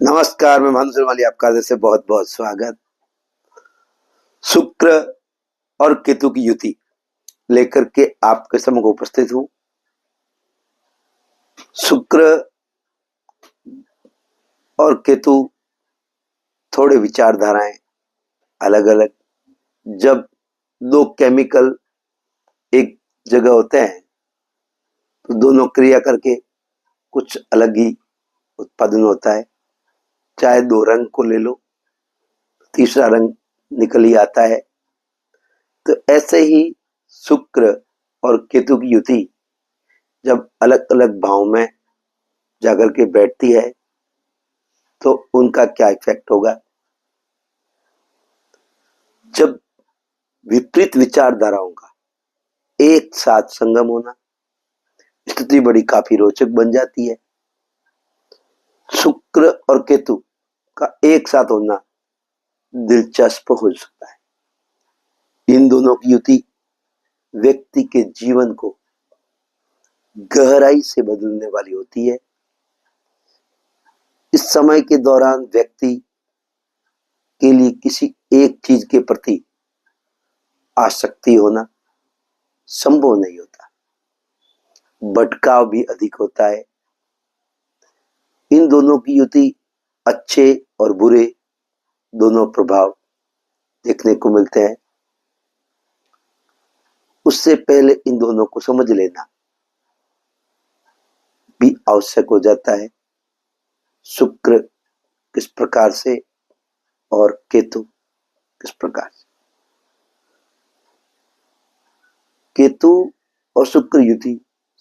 नमस्कार, मैं भानु श्रीमाली, आपका हृदय से बहुत बहुत स्वागत। शुक्र और केतु की युति लेकर के आपके समक्ष उपस्थित हूं। शुक्र और केतु थोड़े विचारधाराएं अलग अलग। जब दो केमिकल एक जगह होते हैं तो दोनों क्रिया करके कुछ अलग ही उत्पादन होता है। चाहे दो रंग को ले लो, तीसरा रंग निकल ही आता है। तो ऐसे ही शुक्र और केतु की युति जब अलग अलग भाव में जाकर के बैठती है तो उनका क्या इफेक्ट होगा। जब विपरीत विचारधाराओं का एक साथ संगम होना, स्थिति बड़ी काफी रोचक बन जाती है। शुक्र और केतु का एक साथ होना दिलचस्प हो सकता है। इन दोनों की युति व्यक्ति के जीवन को गहराई से बदलने वाली होती है। इस समय के दौरान व्यक्ति के लिए किसी एक चीज के प्रति आसक्ति होना संभव नहीं होता, भटकाव भी अधिक होता है। इन दोनों की युति अच्छे और बुरे दोनों प्रभाव देखने को मिलते हैं। उससे पहले इन दोनों को समझ लेना भी आवश्यक हो जाता है। शुक्र किस प्रकार से और केतु किस प्रकार से। केतु और शुक्र युति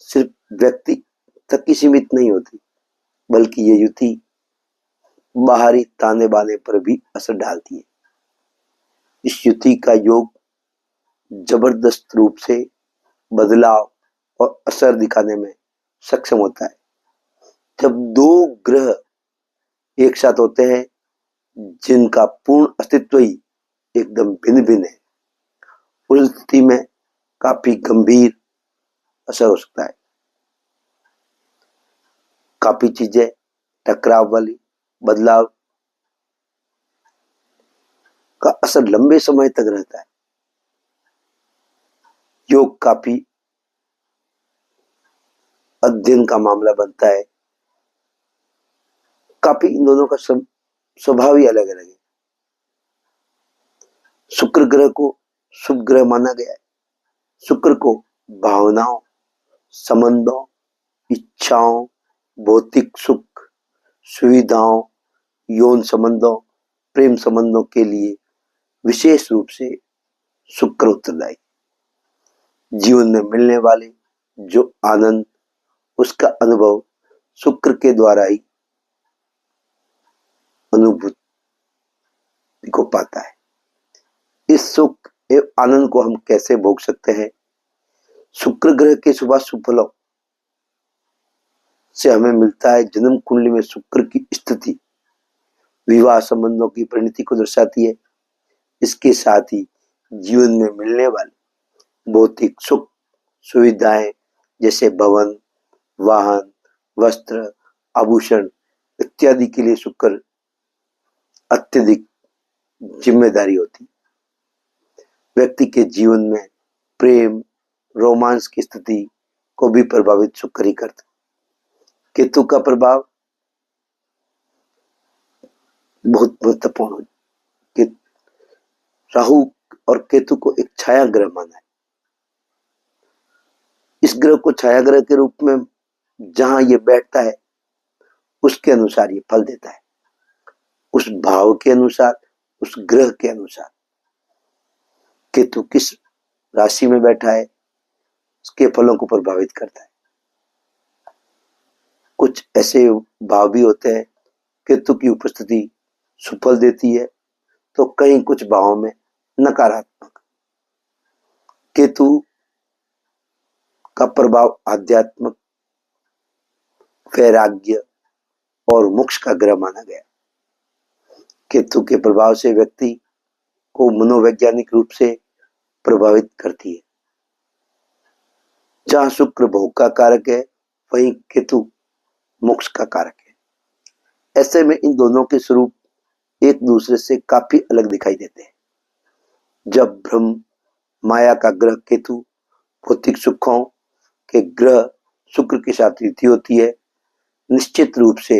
सिर्फ व्यक्ति तक ही सीमित नहीं होती, बल्कि ये युति बाहरी ताने बाने पर भी असर डालती है। इस युति का योग जबरदस्त रूप से बदलाव और असर दिखाने में सक्षम होता है। जब दो ग्रह एक साथ होते हैं जिनका पूर्ण अस्तित्व ही एकदम भिन्न भिन्न है, उस स्थिति में काफी गंभीर असर हो सकता है। काफी चीजें टकराव वाली, बदलाव का असर लंबे समय तक रहता है। योग काफी अध्ययन का मामला बनता है। काफी इन दोनों का स्वभाव ही अलग अलग है। शुक्र ग्रह को शुभ ग्रह माना गया है। शुक्र को भावनाओं, संबंधों, इच्छाओं, भौतिक सुख, सुविधाओं, यौन संबंधों, प्रेम संबंधों के लिए विशेष रूप से शुक्र उत्तरदायी। जीवन में मिलने वाले जो आनंद, उसका अनुभव शुक्र के द्वारा ही अनुभूति को पाता है। इस सुख एवं आनंद को हम कैसे भोग सकते हैं? शुक्र ग्रह के शुभाशुभ फलों से हमें मिलता है। जन्म कुंडली में शुक्र की स्थिति विवाह संबंधों की परिणति को दर्शाती है। इसके साथ ही जीवन में मिलने वाले भौतिक सुख सुविधाएं जैसे भवन, वाहन, वस्त्र, आभूषण इत्यादि के लिए शुक्र अत्यधिक जिम्मेदारी होती। व्यक्ति के जीवन में प्रेम, रोमांस की स्थिति को भी प्रभावित शुक्र ही करता। केतु का प्रभाव बहुत महत्वपूर्ण है कि राहु और केतु को एक छाया ग्रह माना है। इस ग्रह को छाया ग्रह के रूप में जहां ये बैठता है उसके अनुसार ये फल देता है, उस भाव के अनुसार, उस ग्रह के अनुसार। केतु किस राशि में बैठा है उसके फलों को प्रभावित करता है। कुछ ऐसे भाव भी होते हैं केतु की उपस्थिति सुफल देती है, तो कहीं कुछ भावों में नकारात्मक। केतु का प्रभाव आध्यात्मिक, वैराग्य और मोक्ष का ग्रह माना गया। केतु के प्रभाव से व्यक्ति को मनोवैज्ञानिक रूप से प्रभावित करती है। जहां शुक्र भोग का कारक है, वहीं केतु मोक्ष का कारक है। ऐसे में इन दोनों के स्वरूप एक दूसरे से काफी अलग दिखाई देते हैं। जब ब्रह्म माया का ग्रह केतु भौतिक सुखों के ग्रह शुक्र के साथ युति होती है, निश्चित रूप से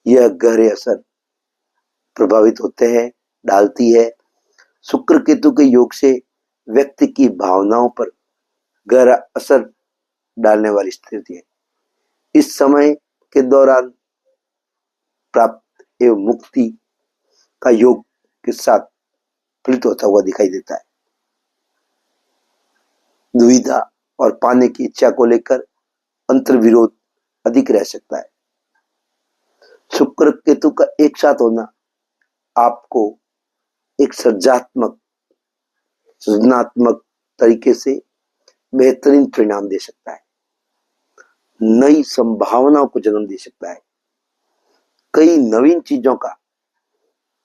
यह गहरे असर प्रभावित होते हैं, डालती है। शुक्र केतु के योग से व्यक्ति की भावनाओं पर गहरा असर डालने वाली स्थिति है। इस समय के दौरान प्राप्त एवं मुक्ति का योग के साथ फलित होता हुआ दिखाई देता है। दुविधा और पाने की इच्छा को लेकर अंतर्विरोध अधिक रह सकता है। शुक्र केतु का एक साथ होना आपको एक सृजनात्मक तरीके से बेहतरीन परिणाम दे सकता है, नई संभावनाओं को जन्म दे सकता है। कई नवीन चीजों का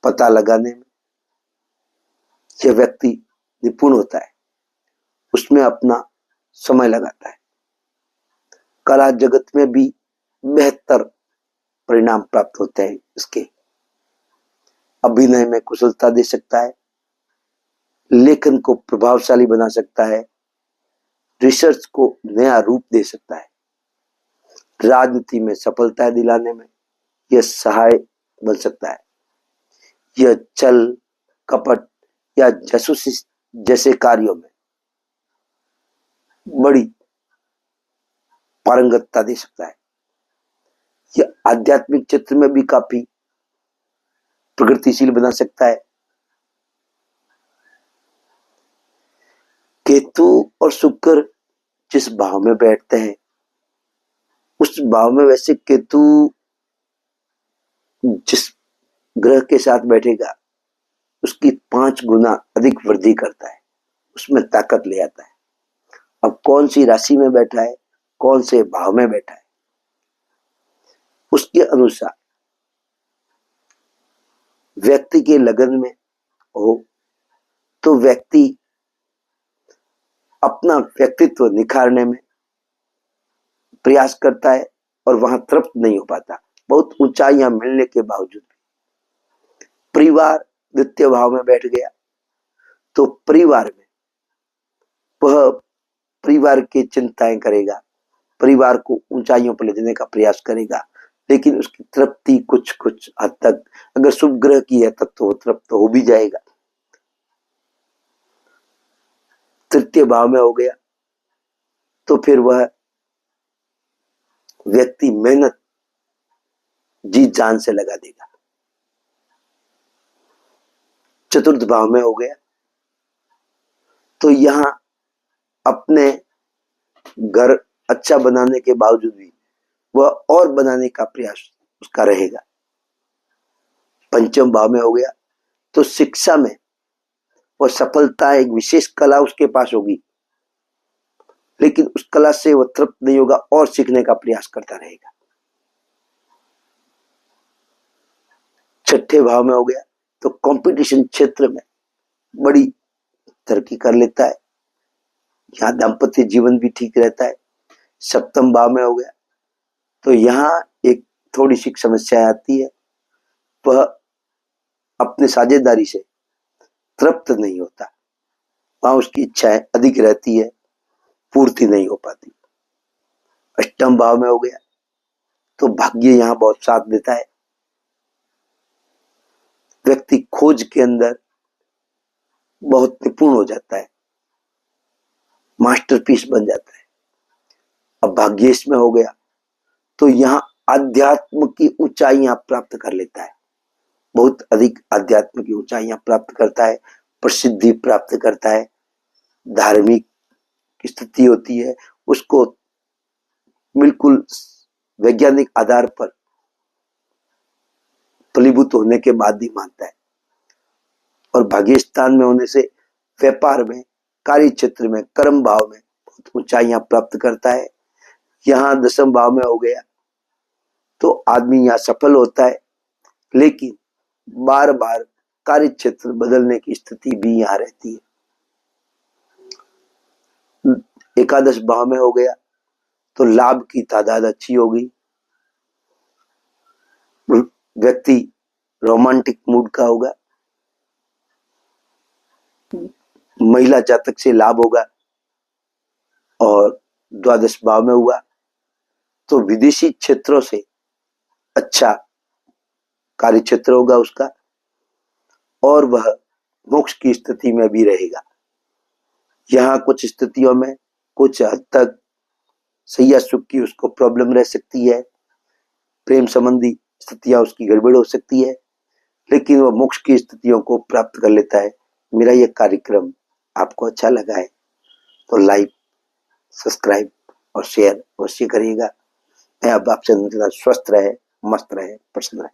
पता लगाने में यह व्यक्ति निपुण होता है, उसमें अपना समय लगाता है। कला जगत में भी बेहतर परिणाम प्राप्त होते हैं। इसके अभिनय में कुशलता दे सकता है, लेखन को प्रभावशाली बना सकता है, रिसर्च को नया रूप दे सकता है, राजनीति में सफलता दिलाने में यह सहाय बन सकता है। यह छल कपट या जासूसी जैसे कार्यों में बड़ी पारंगतता दे सकता है। यह आध्यात्मिक क्षेत्र में भी काफी प्रगतिशील बना सकता है। केतु और शुक्र जिस भाव में बैठते हैं, उस भाव में वैसे केतु जिस ग्रह के साथ बैठेगा उसकी 5 गुना अधिक वृद्धि करता है, उसमें ताकत ले आता है। अब कौन सी राशि में बैठा है, कौन से भाव में बैठा है, उसके अनुसार व्यक्ति के लगन में हो तो व्यक्ति अपना व्यक्तित्व निखारने में प्रयास करता है और वहां तृप्त नहीं हो पाता। बहुत ऊंचाइयां मिलने के बावजूद भी परिवार द्वितीय भाव में बैठ गया तो परिवार में वह परिवार की चिंताएं करेगा, परिवार को ऊंचाइयों पर ले जाने का प्रयास करेगा, लेकिन उसकी तृप्ति कुछ कुछ हद तक, अगर शुभ ग्रह की है तब तो वो तृप्त हो भी जाएगा। तृतीय भाव में हो गया तो फिर वह व्यक्ति मेहनत जी जान से लगा देगा। चतुर्थ भाव में हो गया तो यहां अपने घर अच्छा बनाने के बावजूद भी वह और बनाने का प्रयास उसका रहेगा। पंचम भाव में हो गया तो शिक्षा में वह सफलता, एक विशेष कला उसके पास होगी, लेकिन उस कला से वह तृप्त नहीं होगा और सीखने का प्रयास करता रहेगा। छठे भाव में हो गया तो कंपटीशन क्षेत्र में बड़ी तरक्की कर लेता है, यहाँ दाम्पत्य जीवन भी ठीक रहता है। सप्तम भाव में हो गया तो यहाँ एक थोड़ी सी समस्या आती है, वह अपने साझेदारी से तृप्त नहीं होता, वहां उसकी इच्छाएं अधिक रहती है, पूर्ति नहीं हो पाती। अष्टम भाव में हो गया तो भाग्य यहाँ बहुत साथ देता है, व्यक्ति खोज के अंदर बहुत निपुण हो जाता है, मास्टरपीस बन जाता है। अब भाग्य इसमें हो गया तो यहाँ आध्यात्म की ऊंचाइयां प्राप्त कर लेता है, बहुत अधिक आध्यात्म की ऊंचाइयां प्राप्त करता है, प्रसिद्धि प्राप्त करता है, धार्मिक स्थिति होती है उसको बिल्कुल वैज्ञानिक आधार पर फलीभूत होने के बाद ही मानता है। और भाग्य स्थान में होने से व्यापार में, कार्य क्षेत्र में, कर्म भाव में बहुत ऊंचाइयां प्राप्त करता है। यहाँ दशम भाव में हो गया तो आदमी यहाँ सफल होता है, लेकिन बार बार कार्य क्षेत्र बदलने की स्थिति भी यहाँ रहती है। एकादश भाव में हो गया तो लाभ की तादाद अच्छी होगी, व्यक्ति रोमांटिक मूड का होगा, महिला जातक से लाभ होगा, और द्वादश भाव में हुआ तो विदेशी क्षेत्रों से अच्छा कार्य क्षेत्र होगा उसका, और वह मोक्ष की स्थिति में भी रहेगा। यहाँ कुछ स्थितियों में कुछ हद तक सैया सुख की उसको प्रॉब्लम रह सकती है, प्रेम संबंधी स्थितियां उसकी गड़बड़ हो सकती है, लेकिन वह मोक्ष की स्थितियों को प्राप्त कर लेता है। मेरा यह कार्यक्रम आपको अच्छा लगा है तो लाइक, सब्सक्राइब और शेयर अवश्य करिएगा। मैं अब आपसे स्वस्थ रहे, मस्त रहे, प्रसन्न रहे।